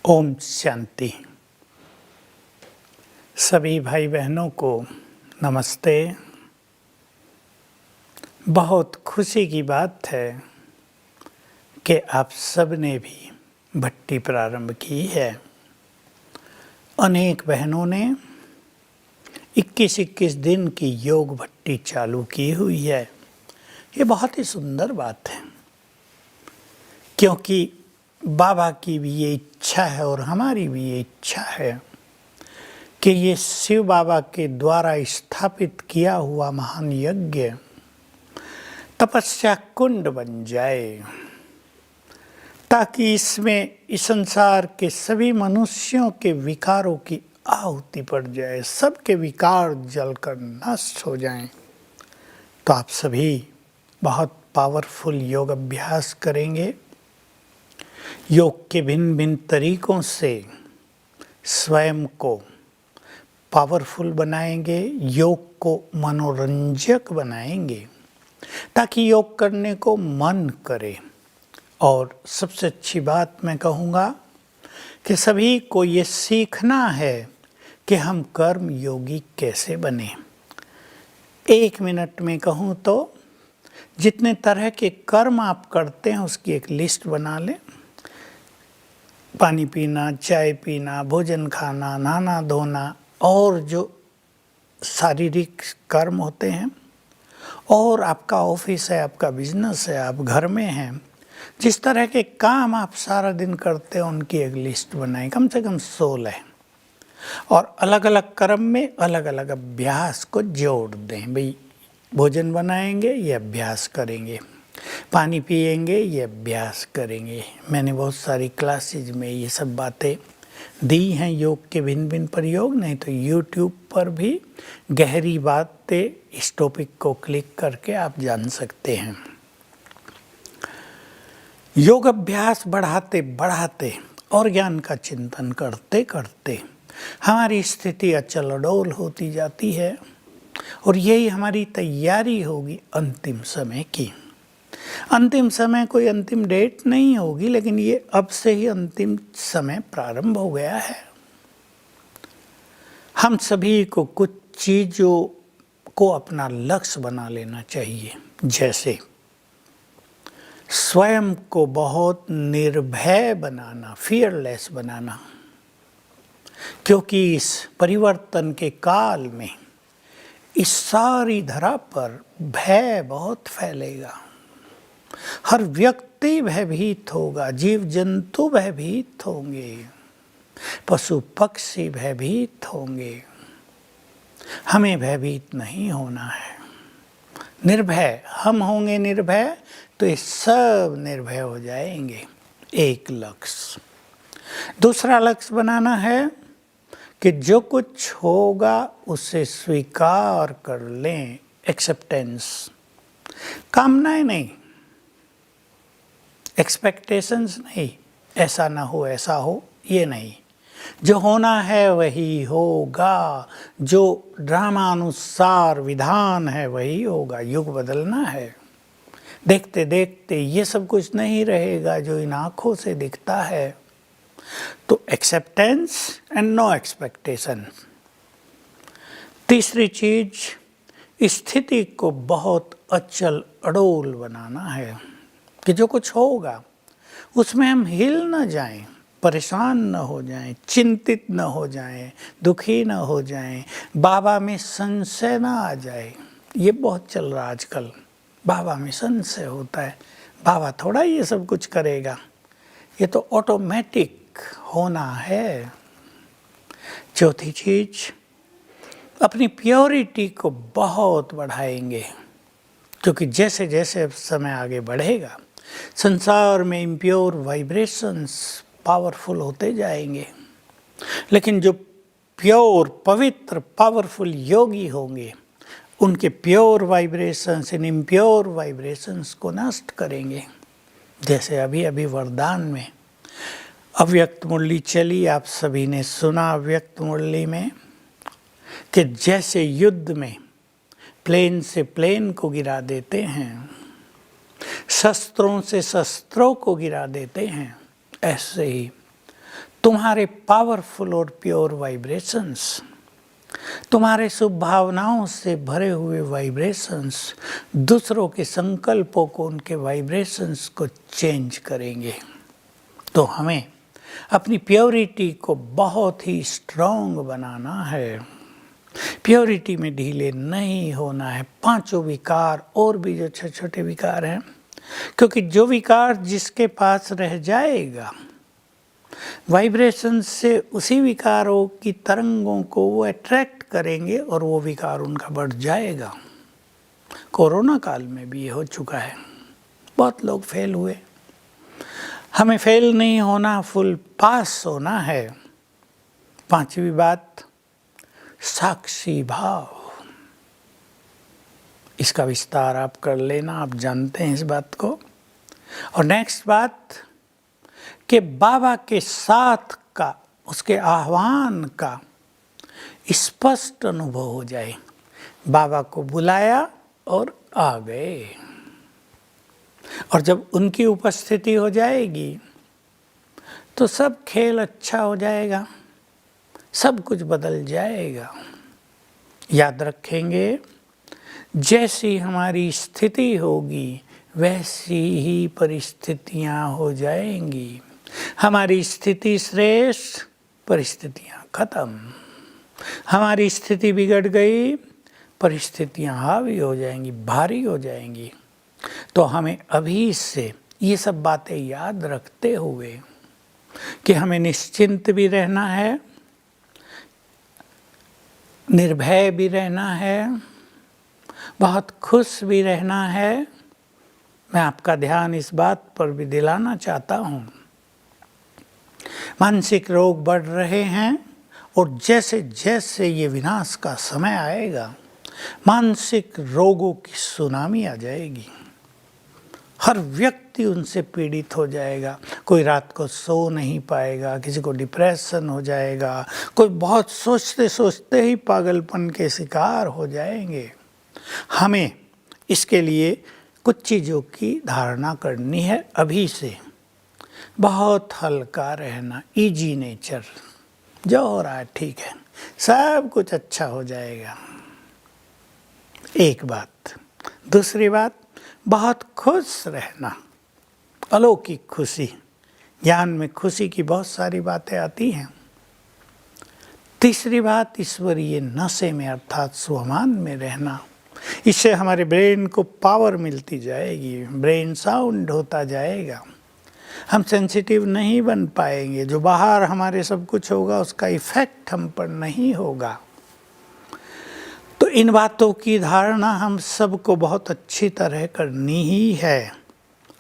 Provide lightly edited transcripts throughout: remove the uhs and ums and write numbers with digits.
ओम शांति। सभी भाई बहनों को नमस्ते। बहुत खुशी की बात है कि आप सब ने भी भट्टी प्रारंभ की है। अनेक बहनों ने 21-21 दिन की योग भट्टी चालू की हुई है। ये बहुत ही सुंदर बात है, क्योंकि बाबा की भी ये इच्छा है और हमारी भी ये इच्छा है कि ये शिव बाबा के द्वारा स्थापित किया हुआ महान यज्ञ तपस्या कुंड बन जाए, ताकि इसमें इस संसार के सभी मनुष्यों के विकारों की आहुति पड़ जाए, सबके विकार जलकर नष्ट हो जाएं। तो आप सभी बहुत पावरफुल योग अभ्यास करेंगे। योग के भिन्न भिन्न तरीकों से स्वयं को पावरफुल बनाएंगे, योग को मनोरंजक बनाएंगे, ताकि योग करने को मन करे। और सबसे अच्छी बात मैं कहूँगा कि सभी को ये सीखना है कि हम कर्म योगी कैसे बने। 1 मिनट में कहूँ तो जितने तरह के कर्म आप करते हैं उसकी एक लिस्ट बना लें। पानी पीना, चाय पीना, भोजन खाना, नहाना धोना और जो शारीरिक कर्म होते हैं, और आपका ऑफिस है, आपका बिजनेस है, आप घर में हैं, जिस तरह के काम आप सारा दिन करते हैं उनकी एक लिस्ट बनाएं, कम से कम 16। और अलग अलग कर्म में अलग अलग अभ्यास को जोड़ दें। भाई भोजन बनाएंगे ये अभ्यास करेंगे, पानी पिएंगे ये अभ्यास करेंगे। मैंने बहुत सारी क्लासेज में ये सब बातें दी हैं, योग के भिन्न भिन्न प्रयोग। नहीं तो YouTube पर भी गहरी बातें इस टॉपिक को क्लिक करके आप जान सकते हैं। योग अभ्यास बढ़ाते बढ़ाते और ज्ञान का चिंतन करते करते हमारी स्थिति अचल अडोल होती जाती है, और यही हमारी तैयारी होगी अंतिम समय की। अंतिम समय कोई अंतिम डेट नहीं होगी, लेकिन ये अब से ही अंतिम समय प्रारंभ हो गया है। हम सभी को कुछ चीज़ों को अपना लक्ष्य बना लेना चाहिए, जैसे स्वयं को बहुत निर्भय बनाना, फियरलेस बनाना, क्योंकि इस परिवर्तन के काल में इस सारी धरा पर भय बहुत फैलेगा। हर व्यक्ति भयभीत होगा, जीव जंतु भयभीत होंगे, पशु पक्षी भयभीत होंगे। हमें भयभीत नहीं होना है, निर्भय हम होंगे। निर्भय तो ये सब निर्भय हो जाएंगे। एक लक्ष्य। दूसरा लक्ष्य बनाना है कि जो कुछ होगा उसे स्वीकार कर लें, एक्सेप्टेंस। कामनाएं नहीं, एक्सपेक्टेशंस नहीं, ऐसा ना हो ऐसा हो, ये नहीं। जो होना है वही होगा, जो ड्रामानुसार विधान है वही होगा। युग बदलना है, देखते देखते ये सब कुछ नहीं रहेगा जो इन आँखों से दिखता है। तो एक्सेप्टेंस एंड नो एक्सपेक्टेशन। तीसरी चीज, स्थिति को बहुत अचल अडोल बनाना है कि जो कुछ होगा उसमें हम हिल न जाएं, परेशान न हो जाएं, चिंतित न हो जाएं, दुखी न हो जाएं, बाबा में संशय न आ जाए। ये बहुत चल रहा आजकल, बाबा में संशय होता है, बाबा थोड़ा ये सब कुछ करेगा, ये तो ऑटोमेटिक होना है। चौथी चीज, अपनी प्योरिटी को बहुत बढ़ाएंगे, क्योंकि जैसे जैसे समय आगे बढ़ेगा संसार में इम्प्योर वाइब्रेशंस पावरफुल होते जाएंगे। लेकिन जो प्योर पवित्र पावरफुल योगी होंगे उनके प्योर वाइब्रेशंस इन इम्प्योर वाइब्रेशंस को नष्ट करेंगे। जैसे अभी अभी वरदान में अव्यक्त मुरली चली, आप सभी ने सुना अव्यक्त मुरली में कि जैसे युद्ध में प्लेन से प्लेन को गिरा देते हैं, शस्त्रों से शस्त्रों को गिरा देते हैं, ऐसे ही तुम्हारे पावरफुल और प्योर वाइब्रेशंस, तुम्हारे शुभ भावनाओं से भरे हुए वाइब्रेशंस दूसरों के संकल्पों को, उनके वाइब्रेशंस को चेंज करेंगे। तो हमें अपनी प्योरिटी को बहुत ही स्ट्रॉन्ग बनाना है, प्योरिटी में ढीले नहीं होना है। पांचों विकार और भी जो छोटे छोटे विकार हैं, क्योंकि जो विकार जिसके पास रह जाएगा वाइब्रेशन से उसी विकारों की तरंगों को वो अट्रैक्ट करेंगे और वो विकार उनका बढ़ जाएगा। कोरोना काल में भी ये हो चुका है, बहुत लोग फेल हुए। हमें फेल नहीं होना, फुल पास होना है। पांचवी बात, साक्षी भाव। इसका विस्तार आप कर लेना, आप जानते हैं इस बात को। और नेक्स्ट बात कि बाबा के साथ का, उसके आह्वान का स्पष्ट अनुभव हो जाए। बाबा को बुलाया और आ गए, और जब उनकी उपस्थिति हो जाएगी तो सब खेल अच्छा हो जाएगा, सब कुछ बदल जाएगा। याद रखेंगे, जैसी हमारी स्थिति होगी वैसी ही परिस्थितियां हो जाएंगी। हमारी स्थिति श्रेष्ठ, परिस्थितियां खत्म। हमारी स्थिति बिगड़ गई, परिस्थितियां हावी हो जाएंगी, भारी हो जाएंगी। तो हमें अभी से ये सब बातें याद रखते हुए कि हमें निश्चिंत भी रहना है, निर्भय भी रहना है, बहुत खुश भी रहना है। मैं आपका ध्यान इस बात पर भी दिलाना चाहता हूँ, मानसिक रोग बढ़ रहे हैं, और जैसे जैसे ये विनाश का समय आएगा मानसिक रोगों की सुनामी आ जाएगी। हर व्यक्ति उनसे पीड़ित हो जाएगा। कोई रात को सो नहीं पाएगा, किसी को डिप्रेशन हो जाएगा, कोई बहुत सोचते सोचते ही पागलपन के शिकार हो जाएंगे। हमें इसके लिए कुछ चीज़ों की धारणा करनी है अभी से। बहुत हल्का रहना, इजी नेचर, जो हो रहा है ठीक है, सब कुछ अच्छा हो जाएगा। एक बात। दूसरी बात, बहुत खुश रहना, अलौकिक खुशी। ज्ञान में खुशी की बहुत सारी बातें आती हैं। तीसरी बात, ईश्वरीय नशे में अर्थात स्वमान में रहना। इससे हमारे ब्रेन को पावर मिलती जाएगी, ब्रेन साउंड होता जाएगा। हम सेंसिटिव नहीं बन पाएंगे, जो बाहर हमारे सब कुछ होगा उसका इफेक्ट हम पर नहीं होगा। तो इन बातों की धारणा हम सबको बहुत अच्छी तरह करनी ही है।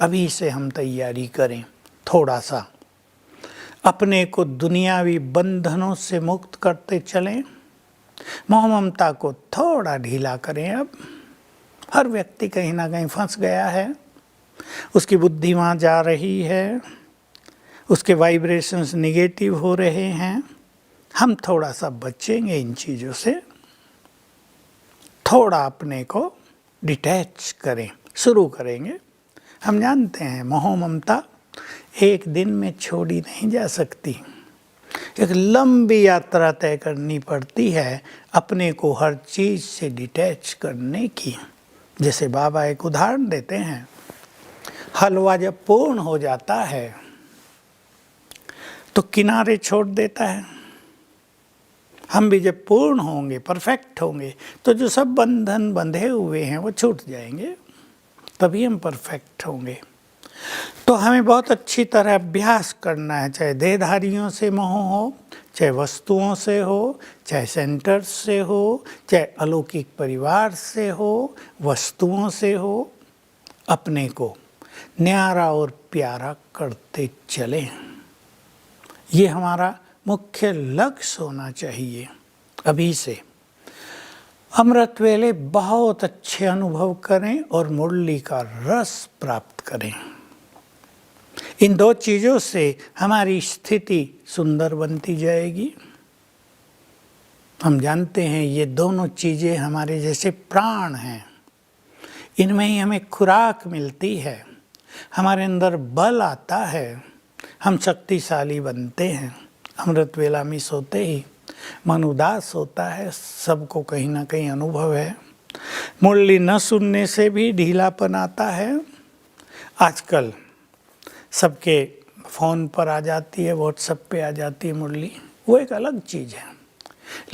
अभी से हम तैयारी करें, थोड़ा सा अपने को दुनियावी बंधनों से मुक्त करते चलें, मोह ममता को थोड़ा ढीला करें। अब हर व्यक्ति कहीं ना कहीं फंस गया है, उसकी बुद्धि वहाँ जा रही है, उसके वाइब्रेशंस निगेटिव हो रहे हैं। हम थोड़ा सा बचेंगे इन चीज़ों से, थोड़ा अपने को डिटैच करें, शुरू करेंगे। हम जानते हैं मोह ममता एक दिन में छोड़ी नहीं जा सकती, एक लंबी यात्रा तय करनी पड़ती है अपने को हर चीज़ से डिटैच करने की। जैसे बाबा एक उदाहरण देते हैं, हलवा जब पूर्ण हो जाता है तो किनारे छोड़ देता है। हम भी जब पूर्ण होंगे, परफेक्ट होंगे, तो जो सब बंधन बंधे हुए हैं वो छूट जाएंगे, तभी हम परफेक्ट होंगे। तो हमें बहुत अच्छी तरह अभ्यास करना है, चाहे देहधारियों से मोह हो, चाहे वस्तुओं से हो, चाहे सेंटर्स से हो, चाहे अलौकिक परिवार से हो, वस्तुओं से हो। अपने को न्यारा और प्यारा करते चलें, ये हमारा मुख्य लक्ष्य होना चाहिए। अभी से अमृत वेले बहुत अच्छे अनुभव करें और मुरली का रस प्राप्त करें। इन दो चीज़ों से हमारी स्थिति सुंदर बनती जाएगी। हम जानते हैं ये दोनों चीज़ें हमारे जैसे प्राण हैं, इनमें ही हमें खुराक मिलती है, हमारे अंदर बल आता है, हम शक्तिशाली बनते हैं। अमृत वेला मिस होते ही मन उदास होता है, सबको कहीं ना कहीं अनुभव है। मुरली न सुनने से भी ढीलापन आता है। आजकल सबके फ़ोन पर आ जाती है, व्हाट्सएप पे आ जाती है मुरली, वो एक अलग चीज़ है।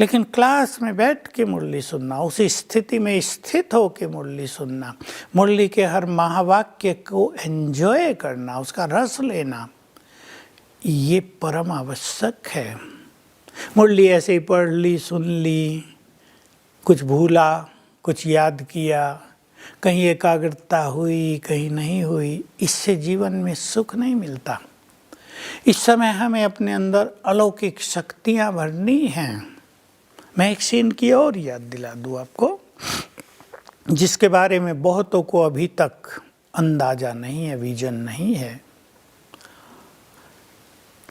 लेकिन क्लास में बैठ के मुरली सुनना, उस स्थिति में स्थित हो के मुरली सुनना, मुरली के हर महावाक्य को एंजॉय करना, उसका रस लेना, ये परम आवश्यक है। मुरली ऐसे ही पढ़ ली, सुन ली, कुछ भूला, कुछ याद किया, कहीं एकाग्रता हुई, कहीं नहीं हुई, इससे जीवन में सुख नहीं मिलता। इस समय हमें अपने अंदर अलौकिक शक्तियाँ भरनी हैं। मैं एक सीन की और याद दिला दूँ आपको, जिसके बारे में बहुतों को अभी तक अंदाजा नहीं है, विजन नहीं है।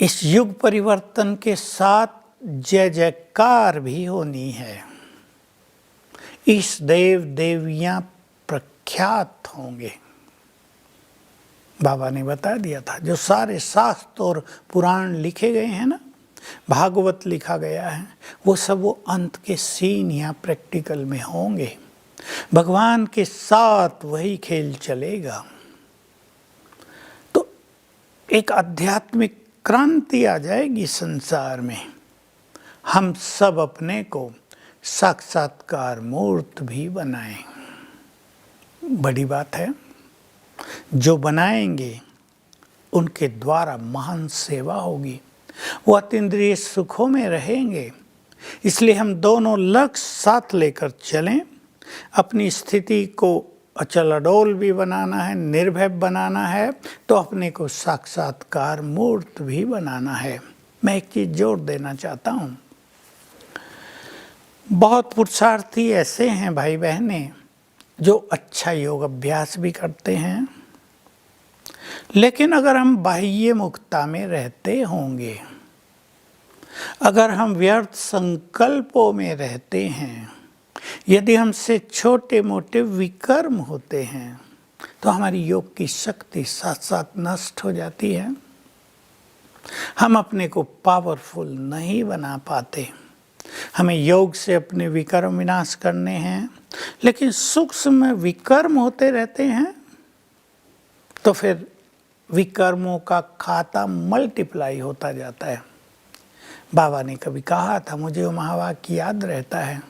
इस युग परिवर्तन के साथ जय जयकार भी होनी है। इस देव देवियाँ प्रख्यात होंगे। बाबा ने बता दिया था, जो सारे शास्त्र और पुराण लिखे गए हैं ना, भागवत लिखा गया है, वो सब वो अंत के सीन यहाँ प्रैक्टिकल में होंगे। भगवान के साथ वही खेल चलेगा। तो एक आध्यात्मिक क्रांति आ जाएगी संसार में। हम सब अपने को साक्षात्कार मूर्त भी बनाएं। बड़ी बात है। जो बनाएंगे उनके द्वारा महान सेवा होगी, वो अतीन्द्रिय सुखों में रहेंगे। इसलिए हम दोनों लक्ष्य साथ लेकर चलें। अपनी स्थिति को अचल अडोल भी बनाना है, निर्भय बनाना है, तो अपने को साक्षात्कार मूर्त भी बनाना है। मैं एक चीज़ जोड़ देना चाहता हूँ। बहुत पुरुषार्थी ऐसे हैं भाई बहनें जो अच्छा योग अभ्यास भी करते हैं, लेकिन अगर हम बाह्य मुक्ता में रहते होंगे, अगर हम व्यर्थ संकल्पों में रहते हैं, यदि हमसे छोटे मोटे विकर्म होते हैं, तो हमारी योग की शक्ति साथ साथ नष्ट हो जाती है। हम अपने को पावरफुल नहीं बना पाते। हमें योग से अपने विकर्म विनाश करने हैं, लेकिन सूक्ष्म विकर्म होते रहते हैं, तो फिर विकर्मों का खाता मल्टीप्लाई होता जाता है। बाबा ने कभी कहा था, मुझे वो महावाक्य याद रहता है,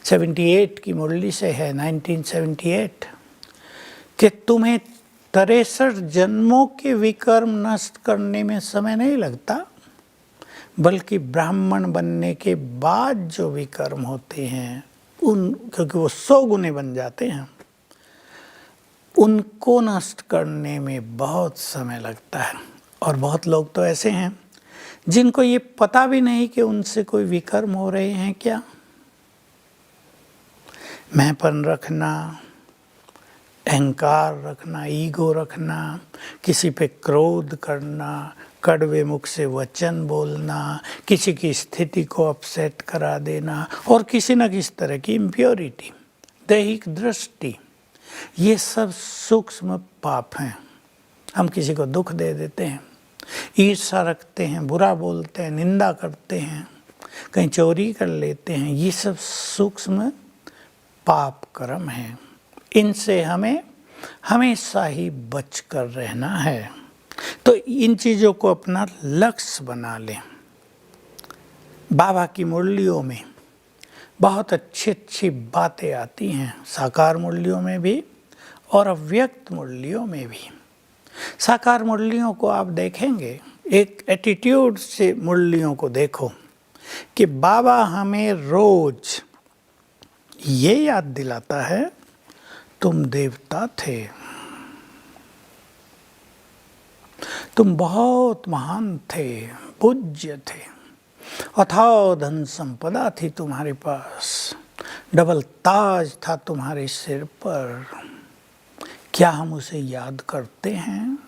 78 की मुरली से है, 1978, कि तुम्हें 63 जन्मों के विकर्म नष्ट करने में समय नहीं लगता, बल्कि ब्राह्मण बनने के बाद जो विकर्म होते हैं क्योंकि वो 100 गुने बन जाते हैं, उनको नष्ट करने में बहुत समय लगता है। और बहुत लोग तो ऐसे हैं जिनको ये पता भी नहीं कि उनसे कोई विकर्म हो रहे हैं क्या। मैंपन रखना, अहंकार रखना, ईगो रखना, किसी पे क्रोध करना, कड़वे मुख से वचन बोलना, किसी की स्थिति को अपसेट करा देना, और किसी न किसी तरह की इम्प्योरिटी, दैहिक दृष्टि, ये सब सूक्ष्म पाप हैं। हम किसी को दुख दे देते हैं, ईर्ष्या रखते हैं, बुरा बोलते हैं, निंदा करते हैं, कहीं चोरी कर लेते हैं, ये सब सूक्ष्म पाप कर्म हैं। इनसे हमें हमेशा ही बच कर रहना है। तो इन चीज़ों को अपना लक्ष्य बना लें। बाबा की मुरलियों में बहुत अच्छी अच्छी बातें आती हैं, साकार मुरलियों में भी और अव्यक्त मुरलियों में भी। साकार मुरलियों को आप देखेंगे, एक एटीट्यूड से मुरलियों को देखो कि बाबा हमें रोज ये याद दिलाता है, तुम देवता थे, तुम बहुत महान थे, पूज्य थे, अथाह धन संपदा थी तुम्हारे पास, डबल ताज था तुम्हारे सिर पर। क्या हम उसे याद करते हैं?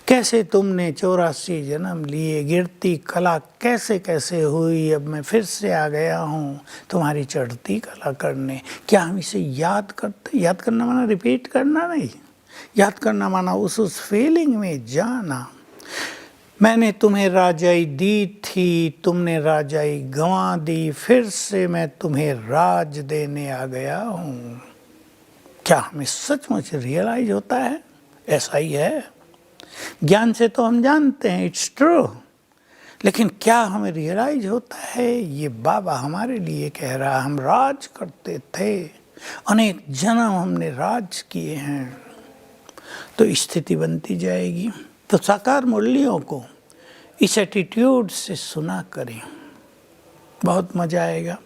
कैसे तुमने 84 जन्म लिए, गिरती कला कैसे कैसे हुई, अब मैं फिर से आ गया हूँ तुम्हारी चढ़ती कला करने। क्या हम इसे याद करते? याद करना माना रिपीट करना नहीं, याद करना माना उस फीलिंग में जाना। मैंने तुम्हें राजाई दी थी, तुमने राजाई गंवा दी, फिर से मैं तुम्हें राज देने आ गया हूँ। क्या हमें सचमुच रियलाइज होता है? ऐसा ही है। ज्ञान से तो हम जानते हैं इट्स ट्रू, लेकिन क्या हमें रियलाइज होता है? ये बाबा हमारे लिए कह रहा, हम राज करते थे, अनेक जन्म हमने राज किए हैं। तो स्थिति बनती जाएगी। तो साकार मुरलियों को इस एटीट्यूड से सुना करें, बहुत मजा आएगा।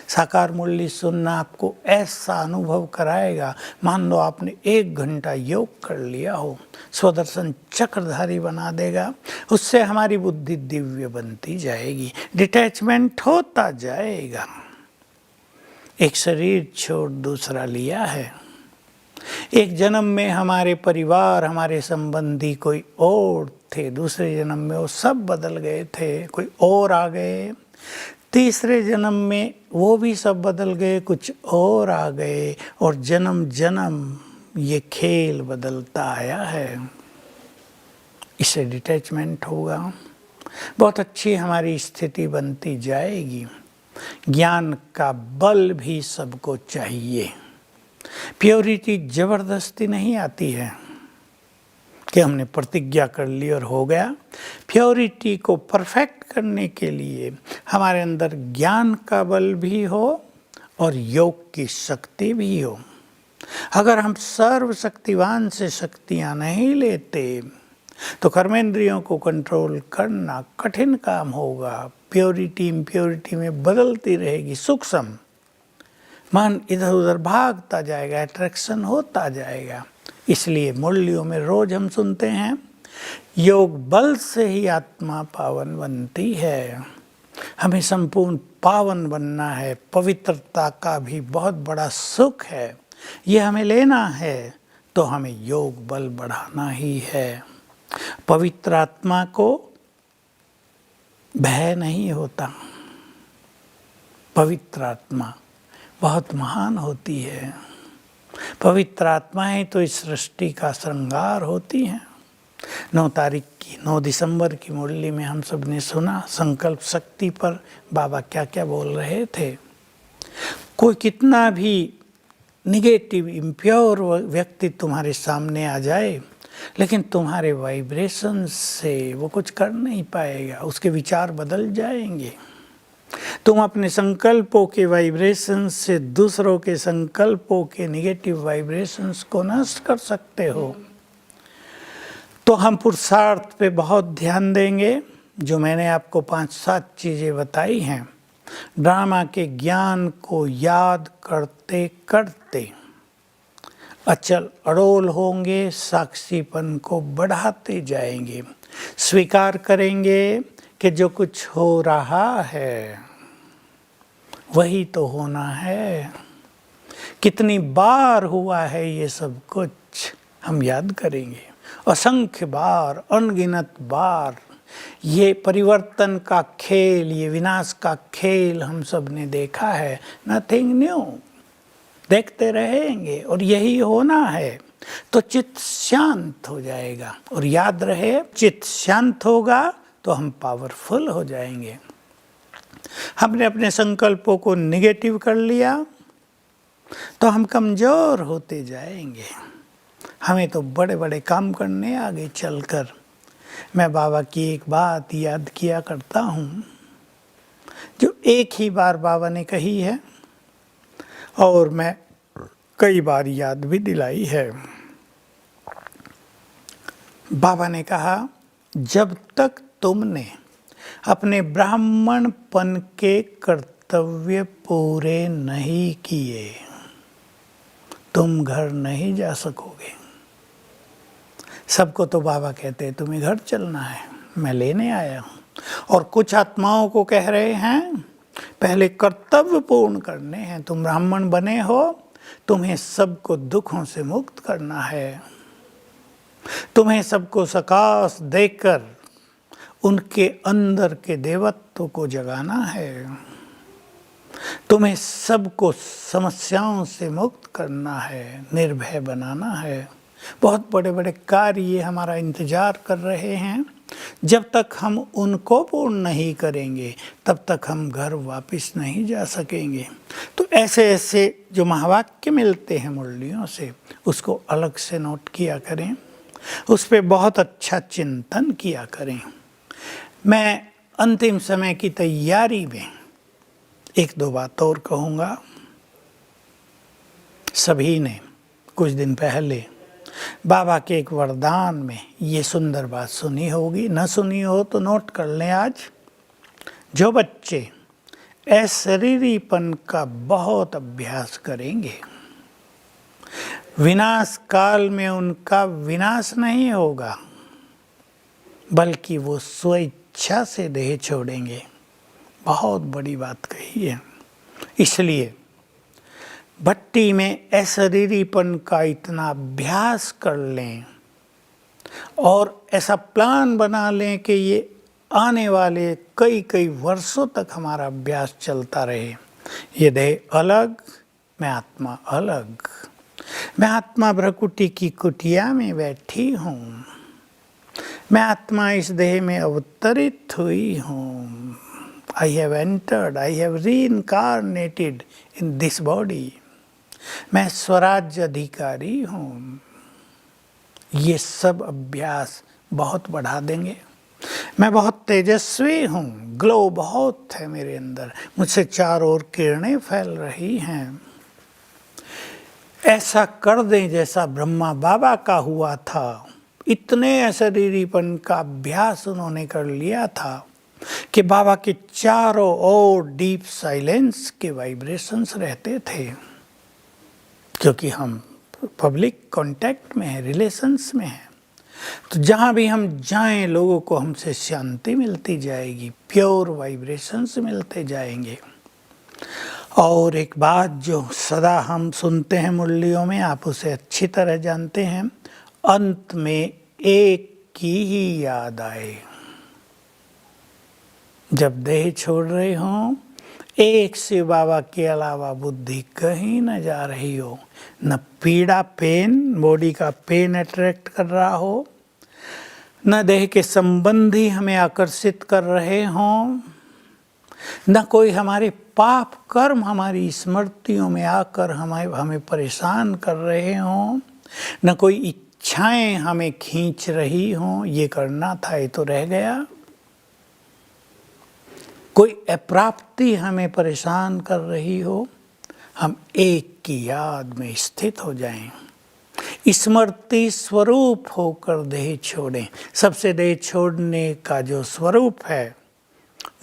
साकार मुरली सुनना आपको ऐसा अनुभव कराएगा, मान लो आपने 1 घंटा योग कर लिया हो, स्वदर्शन चक्रधारी बना देगा। उससे हमारी बुद्धि दिव्य बनती जाएगी, डिटैचमेंट होता जाएगा। एक शरीर छोड़ दूसरा लिया है। एक जन्म में हमारे परिवार, हमारे संबंधी कोई और थे, दूसरे जन्म में वो सब बदल गए थे, कोई और आ गए। तीसरे जन्म में वो भी सब बदल गए, कुछ और आ गए, और जन्म जन्म ये खेल बदलता आया है। इससे डिटैचमेंट होगा, बहुत अच्छी हमारी स्थिति बनती जाएगी। ज्ञान का बल भी सबको चाहिए। प्योरिटी जबरदस्ती नहीं आती है कि हमने प्रतिज्ञा कर ली और हो गया। प्योरिटी को परफेक्ट करने के लिए हमारे अंदर ज्ञान का बल भी हो और योग की शक्ति भी हो। अगर हम सर्वशक्तिवान से शक्तियाँ नहीं लेते तो कर्मेंद्रियों को कंट्रोल करना कठिन काम होगा। प्योरिटी इम्प्योरिटी में बदलती रहेगी, सूक्ष्म मन इधर उधर भागता जाएगा, अट्रैक्शन होता जाएगा। इसलिए मुरलियों में रोज हम सुनते हैं, योग बल से ही आत्मा पावन बनती है। हमें संपूर्ण पावन बनना है। पवित्रता का भी बहुत बड़ा सुख है, ये हमें लेना है, तो हमें योग बल बढ़ाना ही है। पवित्र आत्मा को भय नहीं होता। पवित्र आत्मा बहुत महान होती है। पवित्र आत्माएं तो इस सृष्टि का श्रृंगार होती हैं। 9 दिसंबर की मुरली में हम सब ने सुना संकल्प शक्ति पर बाबा क्या क्या बोल रहे थे। कोई कितना भी निगेटिव इम्प्योर व्यक्ति तुम्हारे सामने आ जाए, लेकिन तुम्हारे वाइब्रेशन से वो कुछ कर नहीं पाएगा, उसके विचार बदल जाएंगे। तुम अपने संकल्पों के वाइब्रेशन से दूसरों के संकल्पों के नेगेटिव वाइब्रेशंस को नष्ट कर सकते हो। तो हम पुरुषार्थ पे बहुत ध्यान देंगे, जो मैंने आपको 5-7 चीज़ें बताई हैं। ड्रामा के ज्ञान को याद करते करते अचल अड़ोल होंगे, साक्षीपन को बढ़ाते जाएंगे, स्वीकार करेंगे कि जो कुछ हो रहा है वही तो होना है। कितनी बार हुआ है ये सब कुछ हम याद करेंगे, असंख्य बार, अनगिनत बार। ये परिवर्तन का खेल, ये विनाश का खेल हम सब ने देखा है। नथिंग न्यू, देखते रहेंगे और यही होना है। तो चित्त शांत हो जाएगा, और याद रहे चित्त शांत होगा तो हम पावरफुल हो जाएंगे। हमने अपने संकल्पों को निगेटिव कर लिया तो हम कमज़ोर होते जाएंगे। हमें तो बड़े बड़े काम करने आगे चलकर। मैं बाबा की एक बात याद किया करता हूँ, जो एक ही बार बाबा ने कही है और मैं कई बार याद भी दिलाई है। बाबा ने कहा, जब तक तुमने अपने ब्राह्मणपन के कर्तव्य पूरे नहीं किए तुम घर नहीं जा सकोगे। सबको तो बाबा कहते हैं तुम्हें घर चलना है, मैं लेने आया हूँ। और कुछ आत्माओं को कह रहे हैं पहले कर्तव्य पूर्ण करने हैं। तुम ब्राह्मण बने हो, तुम्हें सबको दुखों से मुक्त करना है, तुम्हें सबको सकाश देकर उनके अंदर के देवत्व को जगाना है, तुम्हें सबको समस्याओं से मुक्त करना है, निर्भय बनाना है। बहुत बड़े बड़े कार्य ये हमारा इंतजार कर रहे हैं। जब तक हम उनको पूर्ण नहीं करेंगे तब तक हम घर वापस नहीं जा सकेंगे। तो ऐसे ऐसे जो महावाक्य मिलते हैं मुरलियों से, उसको अलग से नोट किया करें, उस पर बहुत अच्छा चिंतन किया करें। मैं अंतिम समय की तैयारी में एक दो बात और कहूँगा। सभी ने कुछ दिन पहले बाबा के एक वरदान में ये सुंदर बात सुनी होगी, न सुनी हो तो नोट कर लें आज। जो बच्चे अशरीरीपन का बहुत अभ्यास करेंगे, विनाश काल में उनका विनाश नहीं होगा, बल्कि वो स्वेच्छा से देह छोड़ेंगे। बहुत बड़ी बात कही है। इसलिए भट्टी में अशरीरीपन का इतना अभ्यास कर लें और ऐसा प्लान बना लें कि ये आने वाले कई कई वर्षों तक हमारा अभ्यास चलता रहे। ये देह अलग, मैं आत्मा अलग। मैं आत्मा भ्रकुटी की कुटिया में बैठी हूँ। मैं आत्मा इस देह में अवतरित हुई हूँ। I have entered, I have reincarnated in this body. मैं स्वराज्य अधिकारी हूँ। ये सब अभ्यास बहुत बढ़ा देंगे। मैं बहुत तेजस्वी हूँ, ग्लो बहुत है मेरे अंदर, मुझसे चारों ओर किरणें फैल रही हैं। ऐसा कर दें जैसा ब्रह्मा बाबा का हुआ था। इतने अशरीरीपन का अभ्यास उन्होंने कर लिया था कि बाबा के चारों ओर डीप साइलेंस के वाइब्रेशंस रहते थे। क्योंकि हम पब्लिक कांटेक्ट में हैं, रिलेशंस में हैं, तो जहाँ भी हम जाएं लोगों को हमसे शांति मिलती जाएगी, प्योर वाइब्रेशंस मिलते जाएंगे। और एक बात जो सदा हम सुनते हैं मुरलियों में, आप उसे अच्छी तरह जानते हैं, अंत में एक की ही याद आए। जब देह छोड़ रहे हों, एक शिव बाबा के अलावा बुद्धि कहीं न जा रही हो, न पीड़ा पेन, बॉडी का पेन अट्रैक्ट कर रहा हो, न देह के संबंधी हमें आकर्षित कर रहे हों, न कोई हमारे पाप कर्म हमारी स्मृतियों में आकर हमें परेशान कर रहे हों, न कोई इच्छाएं हमें खींच रही हों, ये करना था ये तो रह गया, कोई अप्राप्ति हमें परेशान कर रही हो, हम एक की याद में स्थित हो जाएं, स्मृति स्वरूप होकर देह छोड़ें। सबसे देह छोड़ने का जो स्वरूप है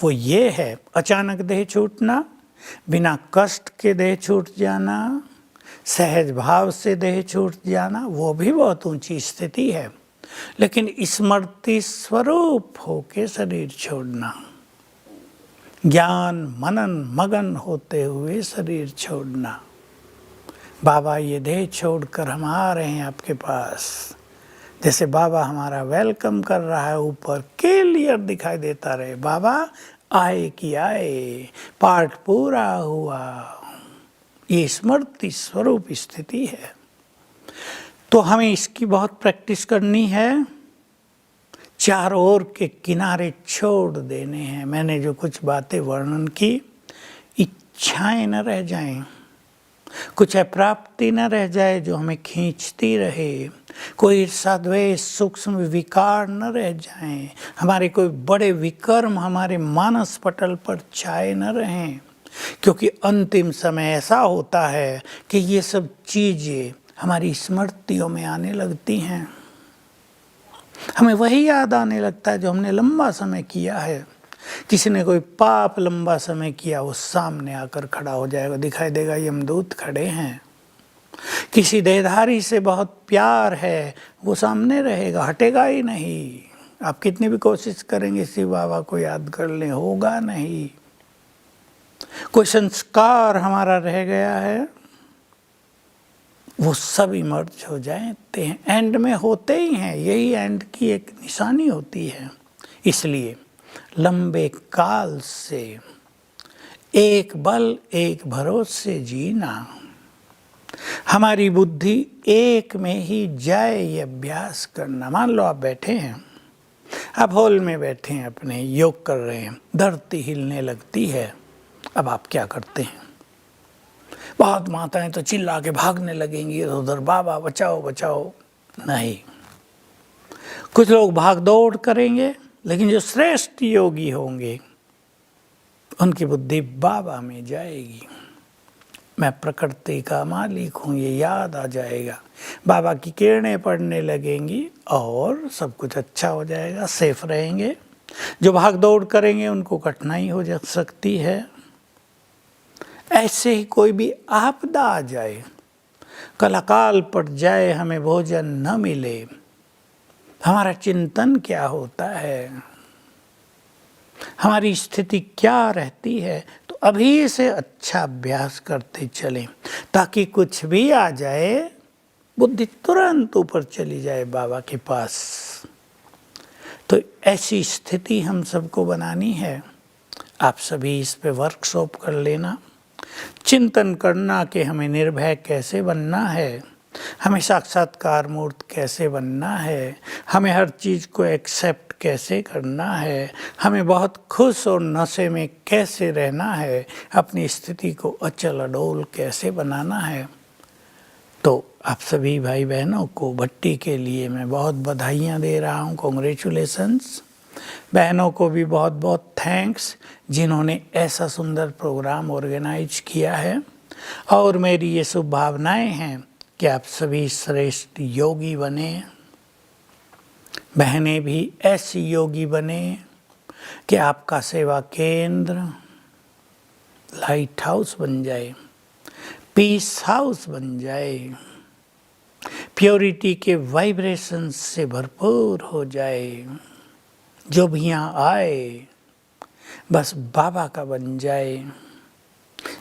वो ये है, अचानक देह छूटना, बिना कष्ट के देह छूट जाना, सहज भाव से देह छूट जाना, वो भी बहुत ऊंची स्थिति है। लेकिन स्मृति स्वरूप होके शरीर छोड़ना, ज्ञान मनन मगन होते हुए शरीर छोड़ना। बाबा ये देह छोड़कर हम आ रहे हैं आपके पास, जैसे बाबा हमारा वेलकम कर रहा है, ऊपर क्लियर दिखाई देता रहे, बाबा आए कि आए, पाठ पूरा हुआ। ये स्मृति स्वरूप स्थिति है। तो हमें इसकी बहुत प्रैक्टिस करनी है। चारों ओर के किनारे छोड़ देने हैं। मैंने जो कुछ बातें वर्णन की, इच्छाएं न रह जाएं, कुछ अप्राप्ति न रह जाए जो हमें खींचती रहे, कोई ईर्ष्या द्वेष सूक्ष्म विकार न रह जाएं, हमारे कोई बड़े विकर्म हमारे मानस पटल पर छाए न रहें। क्योंकि अंतिम समय ऐसा होता है कि ये सब चीज़ें हमारी स्मृतियों में आने लगती हैं। हमें वही याद आने लगता है जो हमने लंबा समय किया है। किसी ने कोई पाप लंबा समय किया, वो सामने आकर खड़ा हो जाएगा, दिखाई देगा यमदूत खड़े हैं। किसी देहधारी से बहुत प्यार है, वो सामने रहेगा, हटेगा ही नहीं। आप कितनी भी कोशिश करेंगे शिव बाबा को याद कर लें, होगा नहीं। कोई संस्कार हमारा रह गया है, वो सब इमर्ज हो जाते हैं, एंड में होते ही हैं। यही एंड की एक निशानी होती है। इसलिए लंबे काल से एक बल एक भरोसे जीना, हमारी बुद्धि एक में ही जाए, ये अभ्यास करना। मान लो आप बैठे हैं, आप हॉल में बैठे हैं, अपने योग कर रहे हैं, धरती हिलने लगती है। अब आप क्या करते हैं? बहुत माताएं तो चिल्ला के भागने लगेंगी उधर, बाबा बचाओ बचाओ। नहीं, कुछ लोग भाग दौड़ करेंगे, लेकिन जो श्रेष्ठ योगी होंगे उनकी बुद्धि बाबा में जाएगी। मैं प्रकृति का मालिक हूँ, ये याद आ जाएगा। बाबा की किरणें पड़ने लगेंगी और सब कुछ अच्छा हो जाएगा, सेफ रहेंगे। जो भाग दौड़ करेंगे उनको कठिनाई हो जा सकती है। ऐसे ही कोई भी आपदा आ जाए, कल अकाल पड़ जाए, हमें भोजन न मिले, हमारा चिंतन क्या होता है, हमारी स्थिति क्या रहती है। तो अभी से अच्छा अभ्यास करते चलें, ताकि कुछ भी आ जाए बुद्धि तुरंत ऊपर चली जाए बाबा के पास। तो ऐसी स्थिति हम सबको बनानी है। आप सभी इस पे वर्कशॉप कर लेना, चिंतन करना कि हमें निर्भय कैसे बनना है, हमें साक्षात्कार मूर्त कैसे बनना है, हमें हर चीज़ को एक्सेप्ट कैसे करना है, हमें बहुत खुश और नशे में कैसे रहना है, अपनी स्थिति को अचल अडोल कैसे बनाना है। तो आप सभी भाई बहनों को भट्टी के लिए मैं बहुत बधाइयाँ दे रहा हूँ, कॉन्ग्रेचुलेसन्स। बहनों को भी बहुत बहुत थैंक्स जिन्होंने ऐसा सुंदर प्रोग्राम ऑर्गेनाइज किया है। और मेरी ये शुभ भावनाएँ हैं कि आप सभी श्रेष्ठ योगी बने, बहनें भी ऐसी योगी बने कि आपका सेवा केंद्र लाइट हाउस बन जाए, पीस हाउस बन जाए, प्योरिटी के वाइब्रेशंस से भरपूर हो जाए। जो भी यहाँ आए बस बाबा का बन जाए,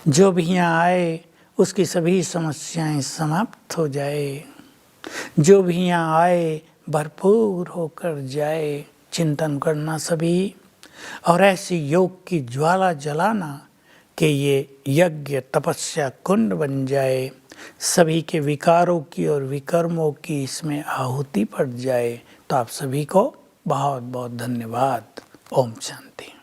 जो भी यहाँ आए उसकी सभी समस्याएं समाप्त हो जाए, जो भी यहाँ आए भरपूर होकर जाए। चिंतन करना सभी, और ऐसी योग की ज्वाला जलाना कि ये यज्ञ तपस्या कुंड बन जाए, सभी के विकारों की और विकर्मों की इसमें आहुति पड़ जाए। तो आप सभी को बहुत बहुत धन्यवाद। ओम शांति।